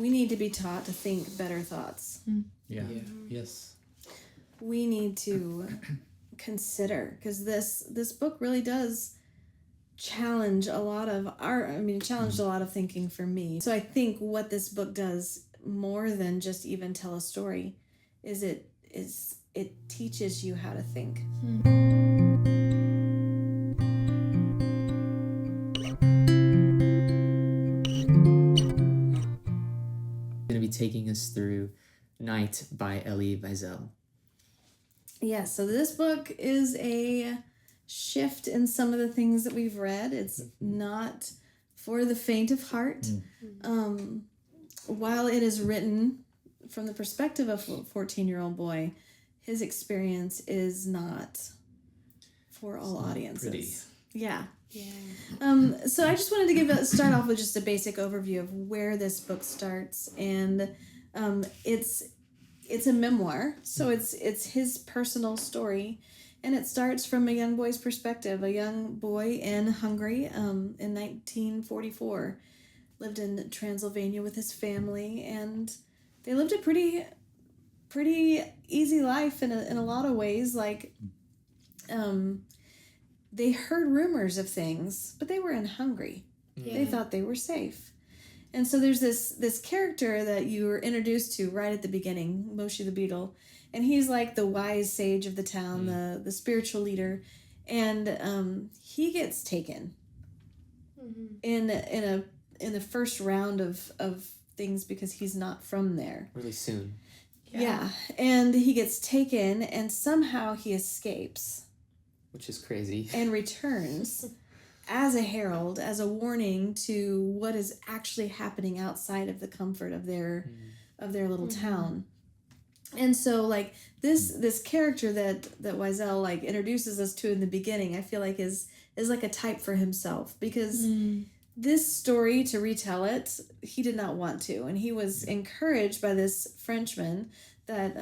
we need to be taught to think better thoughts. Yeah. Yes. We need to consider, because this book really does challenge a lot of challenged a lot of thinking for me. So I think what this book does more than just even tell a story is it teaches you how to think. Going to be taking us through Night by Elie Wiesel. Yeah, so this book is a shift in some of the things that we've read. It's not for the faint of heart. While it is written from the perspective of a 14-year-old boy, his experience is not for all audiences. Pretty. Yeah. So I just wanted to start off with just a basic overview of where this book starts, and it's a memoir, so it's his personal story, and it starts from a young boy's perspective. A young boy in Hungary in 1944 lived in Transylvania with his family, and they lived a pretty easy life in a lot of ways. Like, they heard rumors of things, but they were in Hungary. Yeah. They thought they were safe. And so there's this character that you were introduced to right at the beginning, Moshe the Beetle, and he's like the wise sage of the town, the spiritual leader, and he gets taken in the first round of things because he's not from there. Really soon. Yeah, and he gets taken, and somehow he escapes. Which is crazy. And returns as a herald, as a warning to what is actually happening outside of the comfort of their little town. And so, like, this character that Wiesel, like, introduces us to in the beginning, I feel like is like a type for himself, because this story, to retell it, he did not want to, and he was encouraged by this Frenchman that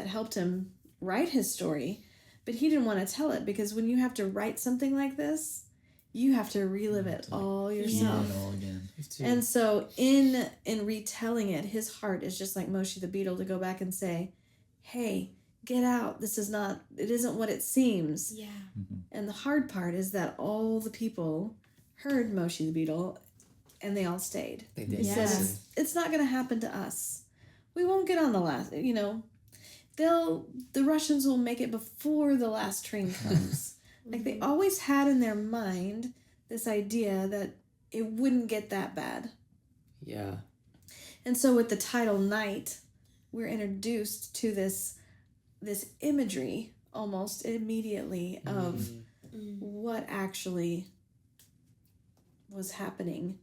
helped him write his story. But he didn't want to tell it, because when you have to write something like this, you have to relive it all yourself. Yeah, all again. And so in retelling it, his heart is just like Moshe the Beetle, to go back and say, hey, get out. It isn't what it seems. Yeah. And the hard part is that all the people heard Moshe the Beetle, and they all stayed. They did. He said, it's not going to happen to us. We won't get on the last, the Russians will make it before the last train comes. Like, they always had in their mind this idea that it wouldn't get that bad. Yeah. And so with the title Night, we're introduced to this imagery almost immediately of what actually was happening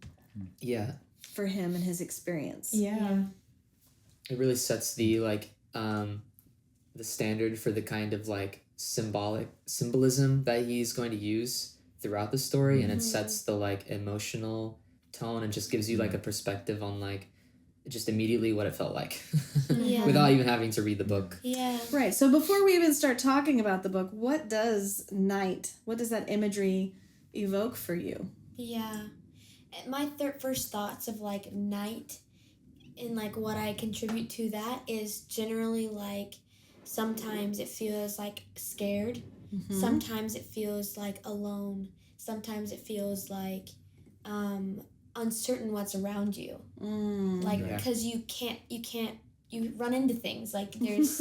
for him and his experience. Yeah. It really sets the the standard for the kind of like symbolism that he's going to use throughout the story, and it sets the like emotional tone and just gives you like a perspective on like just immediately what it felt like without even having to read the book. Yeah. Right. So before we even start talking about the book, what does that imagery evoke for you? Yeah. My first thoughts of like night and like what I contribute to that is generally like sometimes it feels like scared. Sometimes it feels like alone. Sometimes it feels like uncertain what's around you. Because you run into things like there's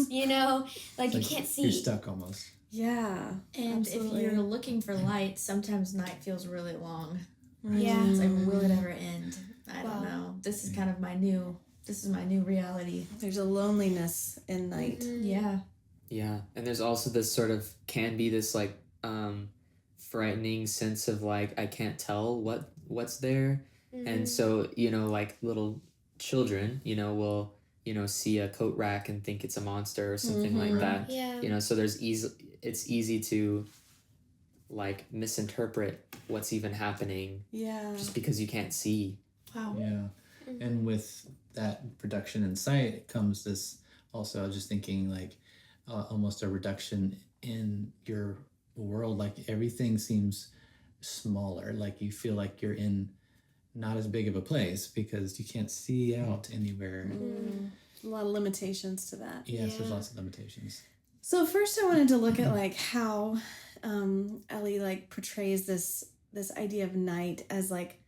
like you can't see. You're stuck almost. Yeah. And absolutely. if you're looking for light, sometimes night feels really long. Yeah. It's like, will it ever end? I don't know. This is kind of my new reality. There's a loneliness in night. Yeah. Yeah. And there's also this sort of can be this like frightening sense of like I can't tell what's there. And so, like little children, will, see a coat rack and think it's a monster or something like that. Yeah. So it's easy to like misinterpret what's even happening. Yeah. Just because you can't see. Wow. Yeah. And with that production in sight comes this also, I was just thinking like almost a reduction in your world. Like everything seems smaller. Like you feel like you're in not as big of a place because you can't see out anywhere. A lot of limitations to that. Yes, there's lots of limitations. So first I wanted to look at like how Elie like portrays this idea of night as like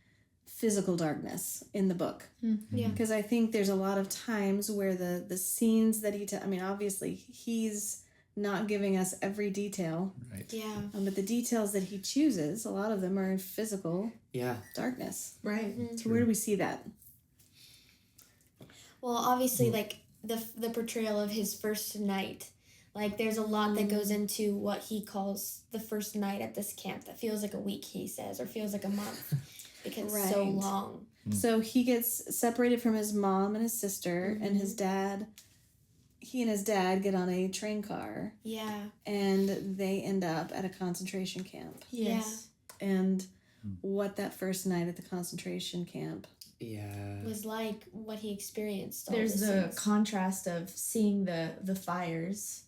physical darkness in the book. Yeah. Because I think there's a lot of times where the scenes that obviously he's not giving us every detail. Right. Yeah. But the details that he chooses, a lot of them are in physical Yeah. darkness. Right. So where do we see that? Well, obviously, like the portrayal of his first night, like there's a lot that goes into what he calls the first night at this camp that feels like a week, he says, or feels like a month because it's so Right. long. So he gets separated from his mom and his sister and his dad. He and his dad get on a train car Yeah. and they end up at a concentration camp. Yes. And what that first night at the concentration camp. Yeah. Was like what he experienced. All There's these the things. contrast of seeing the fires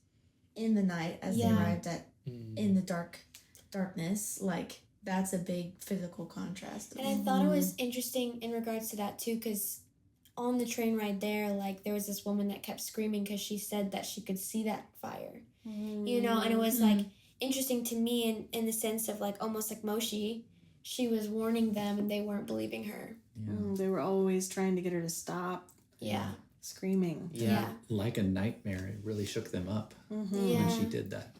in the night as they Yeah. arrived at in the darkness. Like that's a big physical contrast. And I thought it was interesting in regards to that too, because on the train ride there, like there was this woman that kept screaming because she said that she could see that fire, you know, and it was like interesting to me in the sense of like almost like Moshe, she was warning them and they weren't believing her. They were always trying to get her to stop Yeah. screaming. Yeah. Like a nightmare, it really shook them up Yeah. when she did that.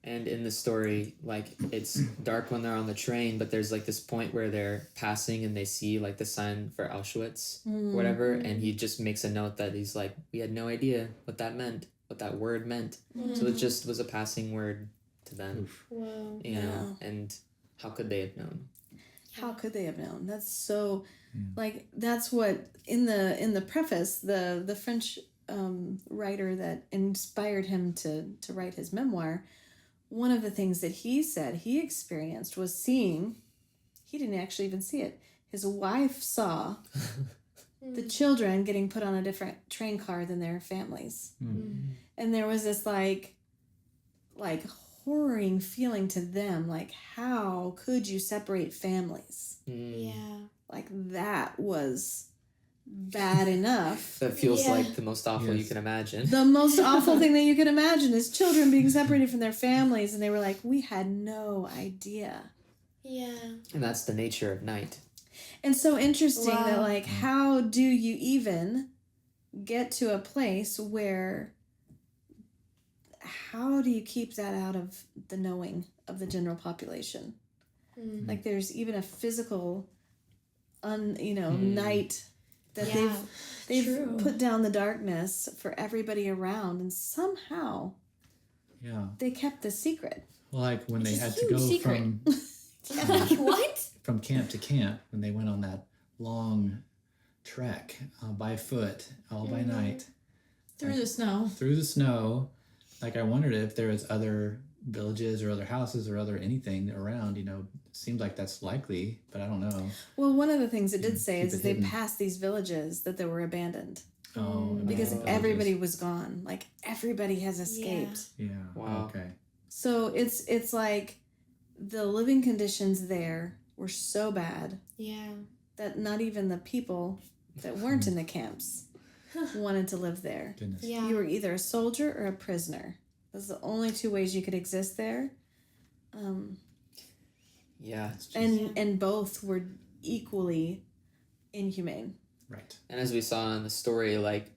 And in the story, like it's dark when they're on the train, but there's like this point where they're passing and they see like the sign for Auschwitz, or whatever, and he just makes a note that he's like, we had no idea what that meant, what that word meant. So it just was a passing word to them, Whoa. you know, and how could they have known? How could they have known? That's so, like, that's what, in the preface, the French writer that inspired him to write his memoir, one of the things that he said he experienced was seeing, he didn't actually even see it, his wife saw the children getting put on a different train car than their families. And there was this like horroring feeling to them, like how could you separate families? Yeah. Like that was bad enough. That feels Yeah. like the most awful you Yes. can imagine. The most awful thing that you could imagine is children being separated from their families, and they were like, we had no idea. Yeah. And that's the nature of night. And so interesting that Wow. like how do you even get to a place where, how do you keep that out of the knowing of the general population? Like there's even a physical night that Yeah. they've True. put down the darkness for everybody around, and somehow Yeah. they kept the secret. Well, like when they It's a had to huge go secret. What? from camp to camp, when they went on that long trek by foot, all by night, through the snow. through the snow. Like I wondered if there was other villages or other houses or other anything around. You know, it seemed like that's likely, but I don't know. Well, one of the things it did say Keep is it they hidden. passed these villages that they were abandoned Oh, because villages. everybody was gone. Like everybody has escaped. Yeah. Wow. Okay. So it's like the living conditions there were so bad Yeah. that not even the people that weren't in the camps wanted to live there. Goodness. Yeah. You were either a soldier or a prisoner. Those are the only two ways you could exist there. Yeah. And both were equally inhumane. Right. And as we saw in the story, like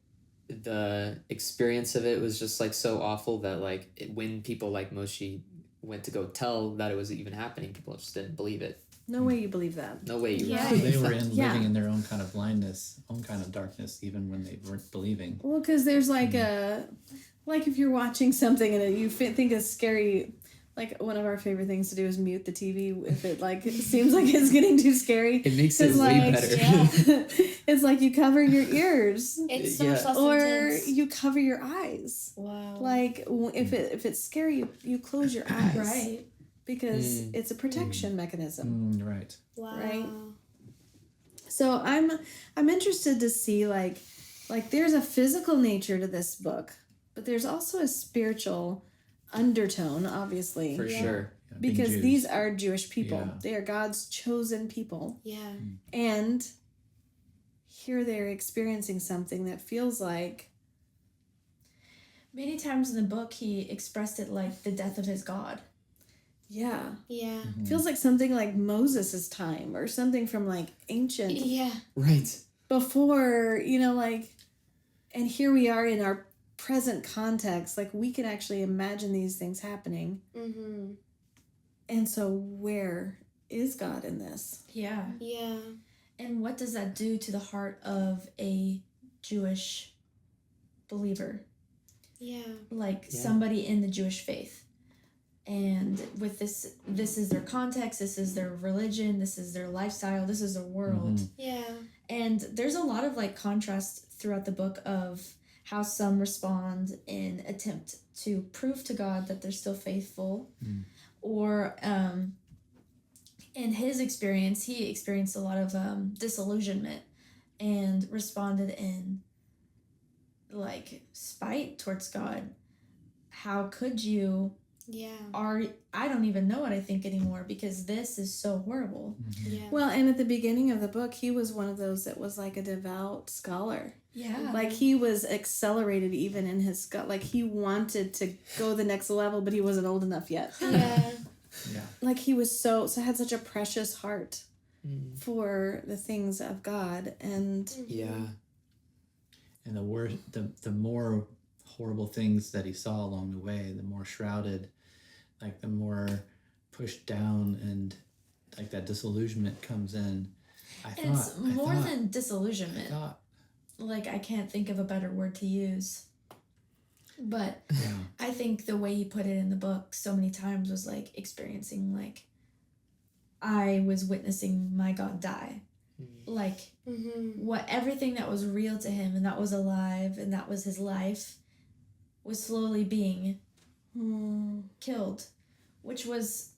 the experience of it was just like so awful that like when people like Moshe went to go tell that it was even happening, people just didn't believe it. No way you believe that. No way you Yeah. would So they believe were that. in living in their own kind of blindness, own kind of darkness, even when they weren't believing. Well, because there's like like if you're watching something and you think it's scary, like one of our favorite things to do is mute the TV if it like seems like it's getting too scary. It makes it 'Cause, way like, better. Yeah. It's like you cover your ears It's so Yeah. much less or intense. you cover your eyes. Wow. Like if it's scary, you close your eyes, Right. Because it's a protection mechanism. Right. Wow. right? So I'm interested to see like there's a physical nature to this book, but there's also a spiritual undertone, obviously. For sure. being because Jews. these are Jewish people. Yeah. They are God's chosen people. Yeah. And here they're experiencing something that feels like, Many times in the book, he expressed it like the death of his God. yeah, Yeah. feels like something like Moses' time or something from like ancient, Yeah. Right. before, like, and here we are in our present context, like we can actually imagine these things happening. Mm-hmm. And so where is God in this? Yeah. Yeah. And what does that do to the heart of a Jewish believer? Yeah. Like Yeah. somebody in the Jewish faith. And with this is their context, this is their religion, this is their lifestyle, this is their world. Yeah. And there's a lot of like contrast throughout the book of how some respond in attempt to prove to God that they're still faithful. Or in his experience, he experienced a lot of disillusionment and responded in like spite towards God. How could you? Yeah. I don't even know what I think anymore because this is so horrible. Yeah. Well, and at the beginning of the book, he was one of those that was like a devout scholar. Yeah. Like he was accelerated even in his like he wanted to go the next level, but he wasn't old enough yet. Yeah. Yeah. Like he was so had such a precious heart for the things of God, and Yeah. And the more horrible things that he saw along the way, the more shrouded, like the more pushed down, and like that disillusionment comes in. It's more than disillusionment. I thought, Like, I can't think of a better word to use. But yeah. I think the way he put it in the book so many times was like experiencing, like, I was witnessing my God die. Like, what everything that was real to him and that was alive and that was his life was slowly being killed, which was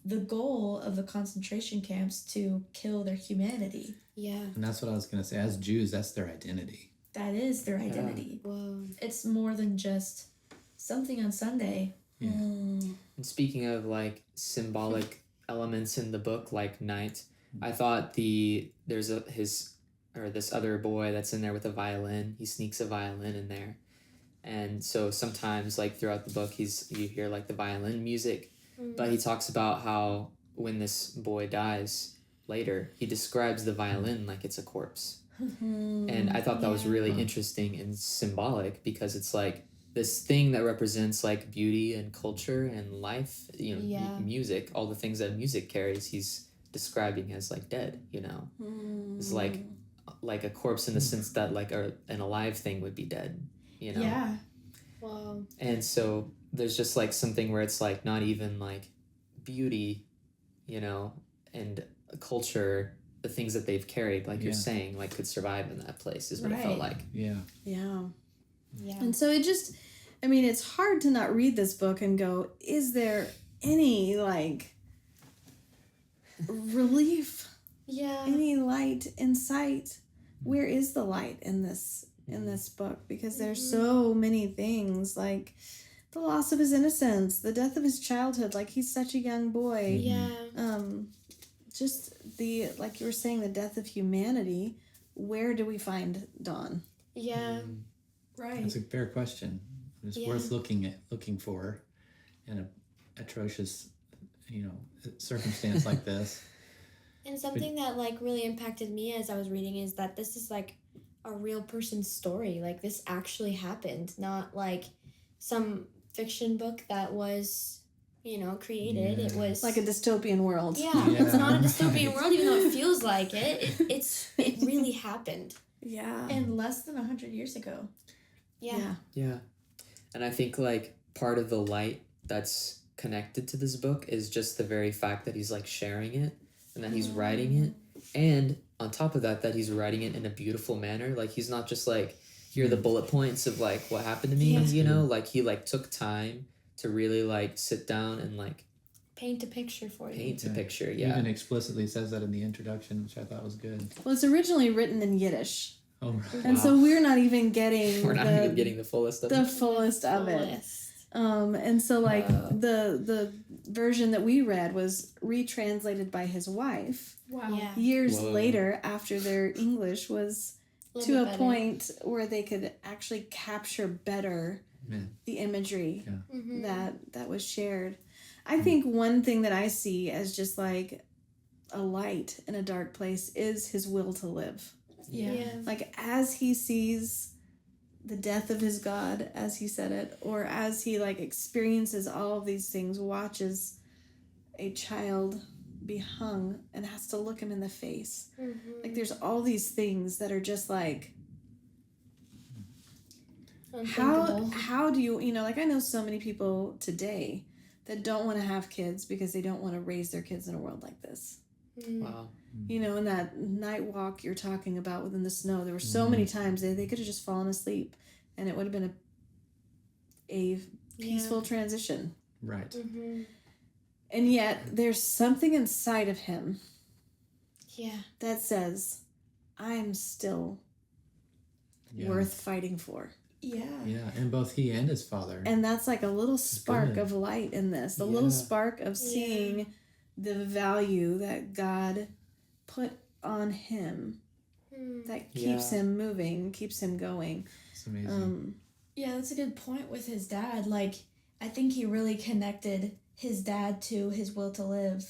the goal of the concentration camps, to kill their humanity. Yeah. And that's what I was gonna say. As Jews, that's their identity. That is their identity. Whoa. It's more than just something on Sunday. Yeah. And speaking of like symbolic elements in the book, like night, I thought this other boy that's in there with a violin. He sneaks a violin in there, and so sometimes like throughout the book, you hear like the violin music, but he talks about how when this boy dies later, he describes the violin like it's a corpse. And I thought that was really interesting and symbolic, because it's like this thing that represents like beauty and culture and life, music, all the things that music carries, he's describing as like dead, It's like a corpse in the sense that like an alive thing would be dead, Yeah. Wow. And so there's just like something where it's like not even like beauty, and culture, the things that they've carried, like you're saying, like could survive in that place, is what it felt like. Yeah. yeah. Yeah. And so it's hard to not read this book and go, is there any like relief, Yeah. any light in sight? Where is the light in this book? Because there's so many things, like the loss of his innocence, the death of his childhood, like he's such a young boy. Yeah. Just the, like you were saying, the death of humanity. Where do we find dawn? Yeah. Right. That's a fair question. It's worth looking for in an atrocious, circumstance like this. And something that like really impacted me as I was reading is that this is like a real person's story. Like this actually happened, not like some fiction book that was, created. Yeah. It was Like a dystopian world. Yeah, Yeah, it's not a dystopian right. world, even though it feels like it. It really happened. Yeah. And less than 100 years ago. Yeah. Yeah. And I think like part of the light that's connected to this book is just the very fact that he's like sharing it and that he's writing it. And on top of that he's writing it in a beautiful manner. Like he's not just like, here are the bullet points of like what happened to me, like he like took time to really like sit down and like Paint a picture for you. paint a picture. He Yeah. even explicitly says that in the introduction, which I thought was good. Well, it's originally written in Yiddish. Oh, right. And so we're not even getting We're not even getting the fullest of the it. fullest of it. Fullest. And so like the version that we read was retranslated by his wife Wow. Yeah. years Whoa. later after their English was little to bit a better. point where they could actually capture better Man. the imagery Mhm. that was shared. I think one thing that I see as just like a light in a dark place is his will to live. Yeah. Like as he sees the death of his God, as he said it, or as he like experiences all of these things, watches a child be hung and has to look him in the face. Mhm. Like there's all these things that are just like Unthinkable. how do you know, like I know so many people today that don't want to have kids because they don't want to raise their kids in a world like this. Mm. Wow. You know, in that night walk you're talking about within the snow, there were so many times they could have just fallen asleep and it would have been a peaceful transition. Right. Mhm. And yet there's something inside of him Yeah. that says, I'm still Yeah. worth fighting for. Yeah. Yeah, and both he and his father. And that's like a little spark good. of light in this, the little Yeah. spark of seeing the value that God put on him Mm. that keeps him moving, keeps him going. It's amazing. Yeah, that's a good point with his dad. Like, I think he really connected his dad to his will to live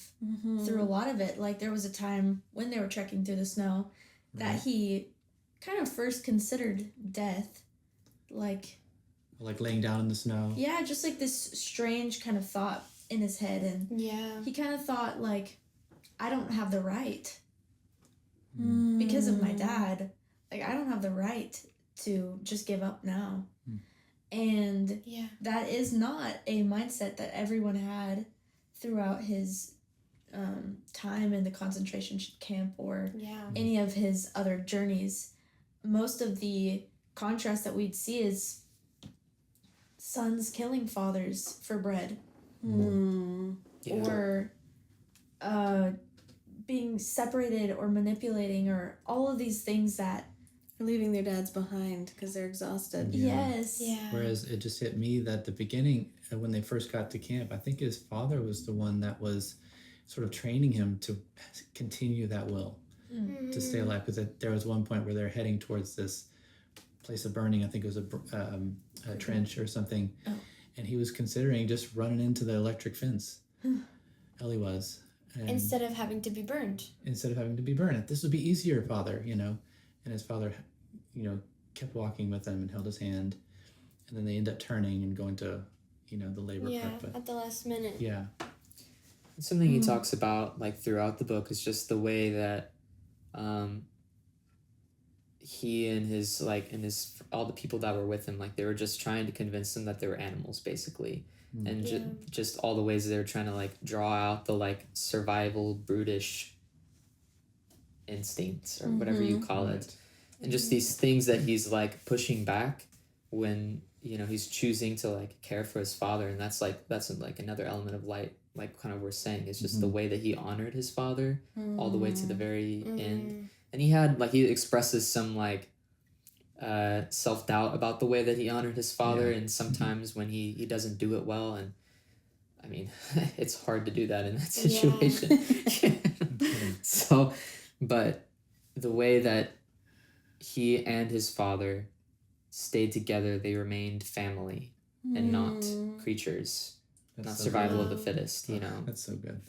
through a lot of it. Like, there was a time when they were trekking through the snow that he kind of first considered death. Like laying down in the snow. yeah, just like this strange kind of thought in his head. And Yeah. he kind of thought, like, I don't have the right Mm. because of my dad. Like, I don't have the right to just give up now. And Yeah. that is not a mindset that everyone had throughout his time in the concentration camp or Yeah. any of his other journeys. Most of the contrast that we'd see is sons killing fathers for bread Mm. Yeah. or being separated or manipulating or all of these things that Leaving their dads behind because they're exhausted. Yeah. yes Yeah. Whereas it just hit me that at the beginning, when they first got to camp, I think his father was the one that was sort of training him to continue that will, to stay alive. Because there was one point where they're heading towards this place of burning. I think it was a trench or something. Oh. And he was considering just running into the electric fence. Elie was. And Instead of having to be burned. instead of having to be burned. This would be easier, Father, you know. And his father, you know, kept walking with him and held his hand. And then they end up turning and going to, you know, the labor Yeah. part. But At the last minute. yeah. Something he talks about, like, throughout the book is just the way that he and his all the people that were with him, like, they were just trying to convince him that they were animals, basically. And just all the ways they were trying to, like, draw out the, like, survival, brutish instincts or whatever you call it. And just these things that he's, like, pushing back when, you know, he's choosing to, like, care for his father. And that's another element of light, like, kind of we're saying, is just the way that he honored his father all the way to the very end. And he expresses some, like, self-doubt about the way that he honored his father, and sometimes when he doesn't do it well, and I mean, it's hard to do that in that situation. So, but the way that he and his father stayed together, they remained family and not creatures, That's not so survival good. of the fittest, you know. That's so good.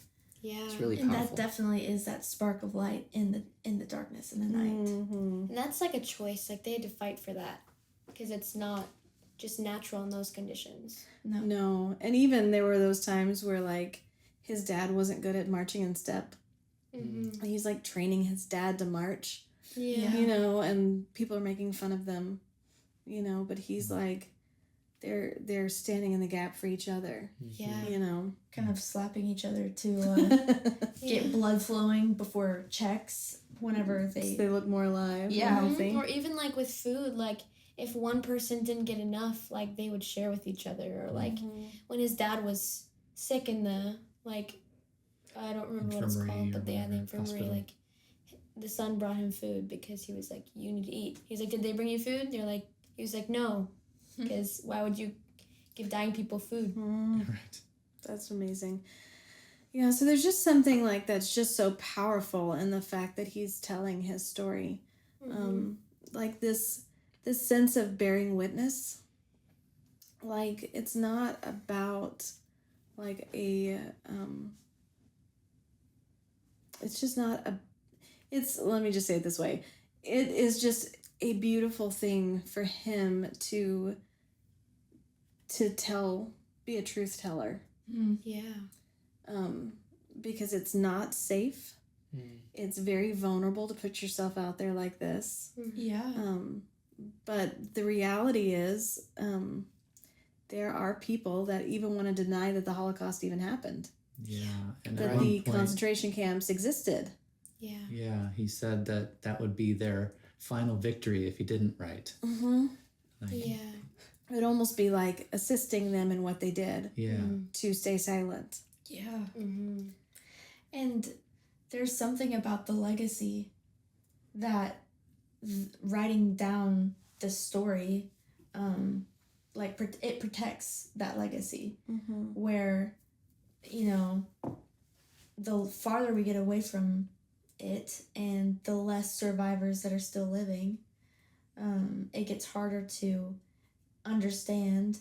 Yeah. It's really and powerful. that definitely is that spark of light in the darkness in the night. And that's like a choice. Like they had to fight for that because it's not just natural in those conditions. No. And even there were those times where like his dad wasn't good at marching in step. Mm-hmm. He's like training his dad to march, Yeah. you know, and people are making fun of them, you know, but he's like they're standing in the gap for each other, Yeah. you know. Kind of slapping each other to get blood flowing before checks whenever So they look more alive. Yeah. More healthy. Or even like with food, like if one person didn't get enough, like they would share with each other. Or like when his dad was sick in the like, I don't remember what it's Infirmary called, or but they had the whatever, infirmary. hospital. Like the son brought him food because he was like, you need to eat. He's like, did they bring you food? They're like, he was like, no, because why would you give dying people food. Right. That's amazing. Yeah, so there's just something like that's just so powerful in the fact that he's telling his story. Like this sense of bearing witness. Like it's not about like a it's just not a it's let me just say it this way. It is just a beautiful thing for him to tell, be a truth teller. Yeah. Because it's not safe. It's very vulnerable to put yourself out there like this. Yeah. But the reality is, there are people that even want to deny that the Holocaust even happened. Yeah. And That at the one point, concentration camps existed. Yeah. yeah, he said that that would be their final victory if he didn't write. Mm-hmm. Like, Yeah. It would almost be like assisting them in what they did yeah. to stay silent. Yeah. Mm-hmm. And there's something about the legacy that writing down the story, it protects that legacy. Where, you know, the farther we get away from it and the less survivors that are still living, it gets harder to understand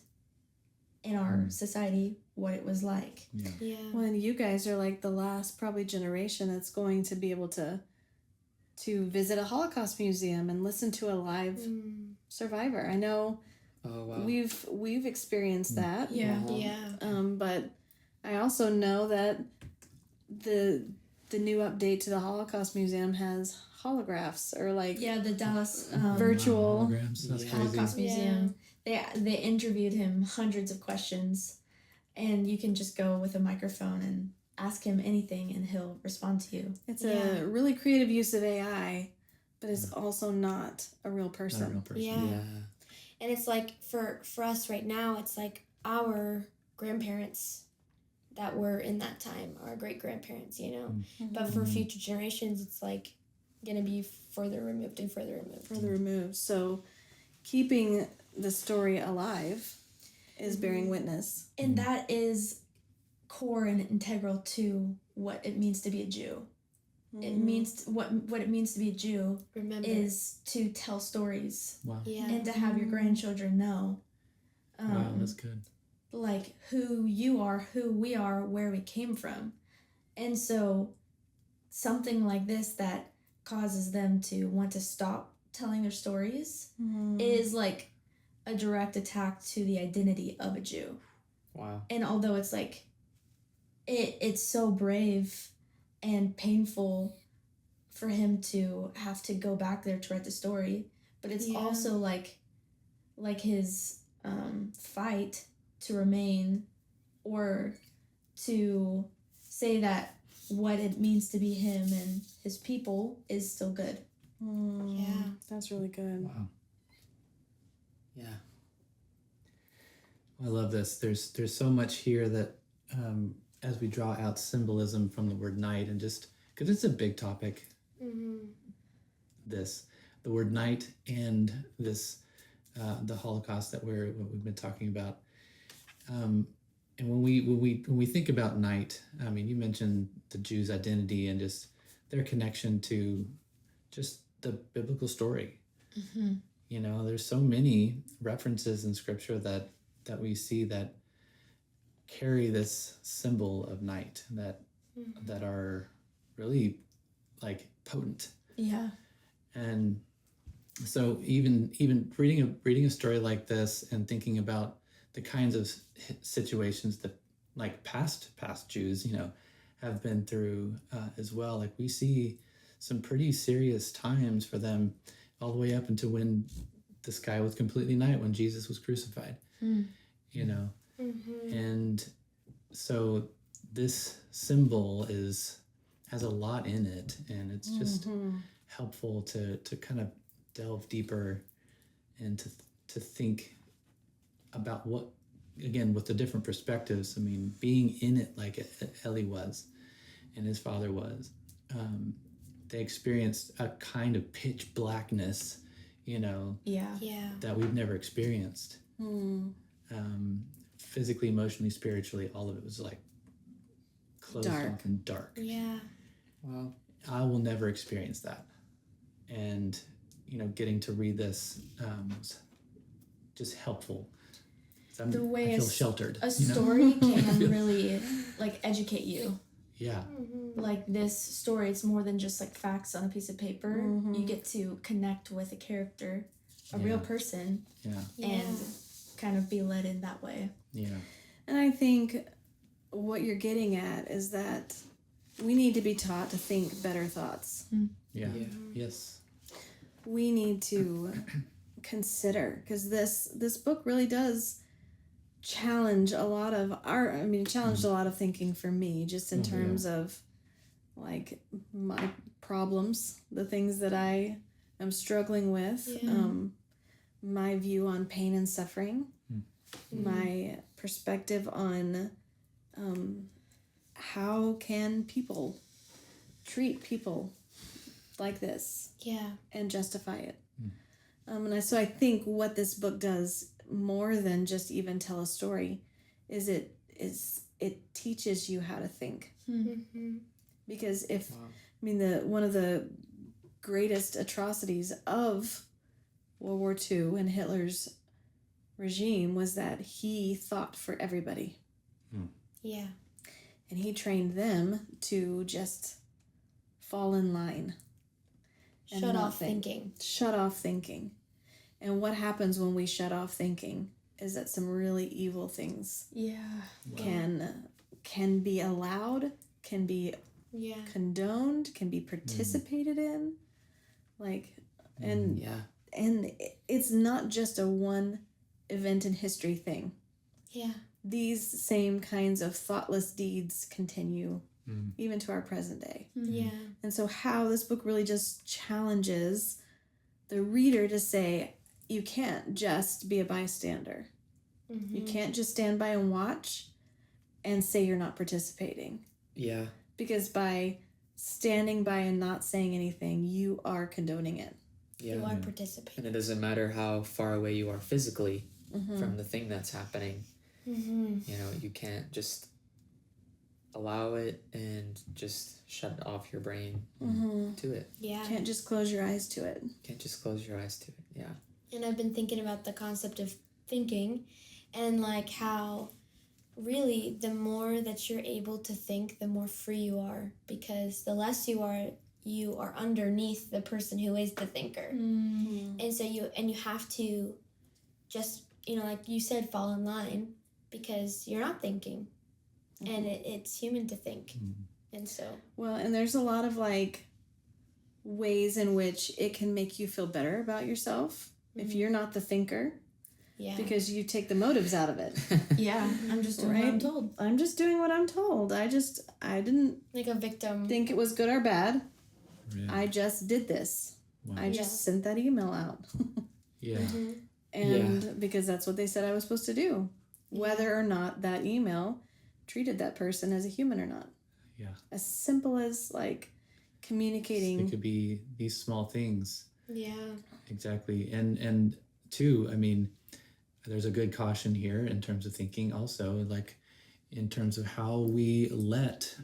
in our society what it was like. Yeah. Yeah. Well, and you guys are like the last probably generation that's going to be able to visit a Holocaust museum and listen to a live survivor. I know Oh wow. we've experienced that. Yeah. Yeah. But I also know that the new update to the Holocaust Museum has holographs or like Yeah, the Dallas virtual Holograms. That's Yeah. crazy. Holocaust Museum. They interviewed him hundreds of questions, and you can just go with a microphone and ask him anything, and he'll respond to you. It's Yeah. a really creative use of AI, but it's also not a real Not a person. real person. Yeah. Yeah. And it's like for us right now, it's like our grandparents that were in that time, our great grandparents, you know. But for future generations, it's like gonna be further removed and further removed. Further removed. So keeping the story alive is bearing witness. And that is core and integral to what it means to be a Jew. It means what it means to be a Jew Remember. is to tell stories Wow. Yeah. and to have your grandchildren know Wow, that's good. like who you are, who we are, where we came from. And so something like this that causes them to want to stop telling their stories is like a direct attack to the identity of a Jew. Wow. And although it's like it's so brave and painful for him to have to go back there to write the story, but it's Yeah. also like his fight to remain or to say that what it means to be him and his people is still good. Yeah. That's really good. Wow. Yeah. I love this. There's so much here that as we draw out symbolism from the word night and just because it's a big topic. The word night and this the Holocaust that we've been talking about. And when we think about night, I mean, you mentioned the Jews' identity and just their connection to just the biblical story. You know, there's so many references in Scripture that we see that carry this symbol of night that are really like potent. Yeah. And so even reading a story like this and thinking about the kinds of situations that like past Jews, you know, have been through as well. Like we see some pretty serious times for them all the way up until when the sky was completely night when Jesus was crucified, you know. And so this symbol has a lot in it, and it's just helpful to kind of delve deeper and to think about what, again, with the different perspectives. I mean, being in it like Elie was and his father was, they experienced a kind of pitch blackness, you know, Yeah. Yeah. that we've never experienced. physically, emotionally, spiritually, all of it was like closed Dark. off and dark. Yeah. Wow. I will never experience that. And, getting to read this was just helpful. So The way I feel sheltered. A story can really like educate you. Yeah. Like this story, it's more than just like facts on a piece of paper. You get to connect with a character, a real person, and kind of be led in that way. Yeah. And I think what you're getting at is that we need to be taught to think better thoughts. Yeah. Yeah. Yes. We need to consider, because this book really does challenge a lot of challenged a lot of thinking for me, just in terms of like my problems, the things that I am struggling with, my view on pain and suffering, my perspective on how can people treat people like this and justify it. So I think what this book does more than just even tell a story is it teaches you how to think. Because one of the greatest atrocities of World War II and Hitler's regime was that he thought for everybody. Yeah. And he trained them to just fall in line. And Shut not off thinking. Shut off thinking. And what happens when we shut off thinking is that some really evil things can be allowed, can be condoned, can be participated in. And it's not just a one event in history thing. Yeah. These same kinds of thoughtless deeds continue even to our present day. Yeah. And so how this book really just challenges the reader to say, you can't just be a bystander. You can't just stand by and watch and say you're not participating. Yeah. Because by standing by and not saying anything, you are condoning it. Yeah. You are participating. And it doesn't matter how far away you are physically from the thing that's happening. You can't just allow it and just shut off your brain to it. Yeah. You can't just close your eyes to it. Can't just close your eyes to it. Yeah. And I've been thinking about the concept of thinking and like how really the more that you're able to think, the more free you are, because the less you are underneath the person who is the thinker. And so you have to just, like you said, fall in line because you're not thinking. And it's human to think. And so and there's a lot of ways in which it can make you feel better about yourself if you're not the thinker. Yeah. Because you take the motives out of it. I'm just doing what I'm told. I'm just doing what I'm told. I didn't like a victim. think it was good or bad. Yeah. I just did this. Wow. I just sent that email out. Yeah. And because that's what they said I was supposed to do. Whether or not that email treated that person as a human or not. Yeah. As simple as communicating. It could be these small things. Yeah. Exactly. And two, there's a good caution here in terms of thinking also, in terms of how we let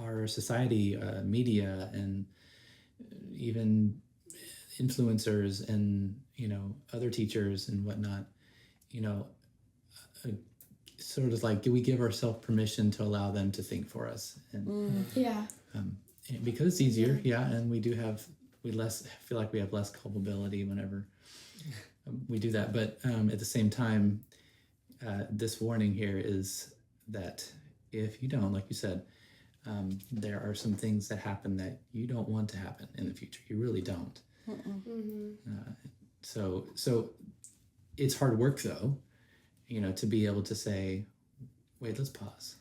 our society, media, and even influencers and, other teachers and whatnot, sort of do we give ourselves permission to allow them to think for us? And because it's easier, and we feel like we have less culpability whenever we do that. But at the same time, this warning here is that if you don't, like you said, there are some things that happen that you don't want to happen in the future. You really don't. So it's hard work though, to be able to say, wait, let's pause.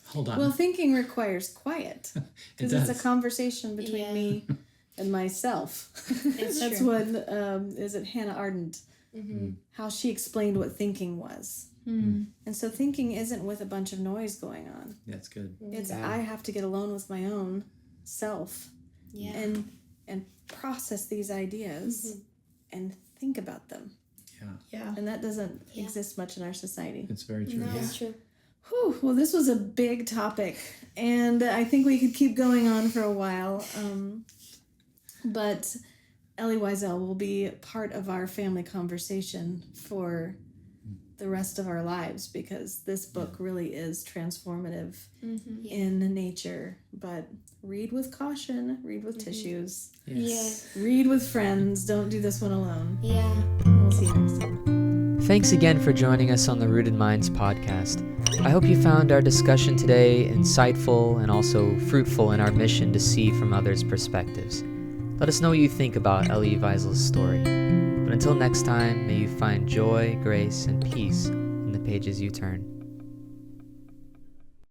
Hold on. Well, thinking requires quiet. Because it's a conversation between me and myself. That's true. what, is it Hannah Arendt? How she explained what thinking was. And so thinking isn't with a bunch of noise going on. That's good. It's I have to get alone with my own self and process these ideas and think about them. Yeah. And that doesn't Yeah. exist much in our society. It's very true. No. Yeah. That's true. Whew, well, this was a big topic, and I think we could keep going on for a while. But Elie Wiesel will be part of our family conversation for the rest of our lives, because this book really is transformative Mm-hmm. in nature. But read with caution, read with tissues, Yes. read with friends. Don't do this one alone. Yeah. We'll see you next time. Thanks again for joining us on the Rooted Minds podcast. I hope you found our discussion today insightful and also fruitful in our mission to see from others' perspectives. Let us know what you think about Elie Wiesel's story. But until next time, may you find joy, grace, and peace in the pages you turn.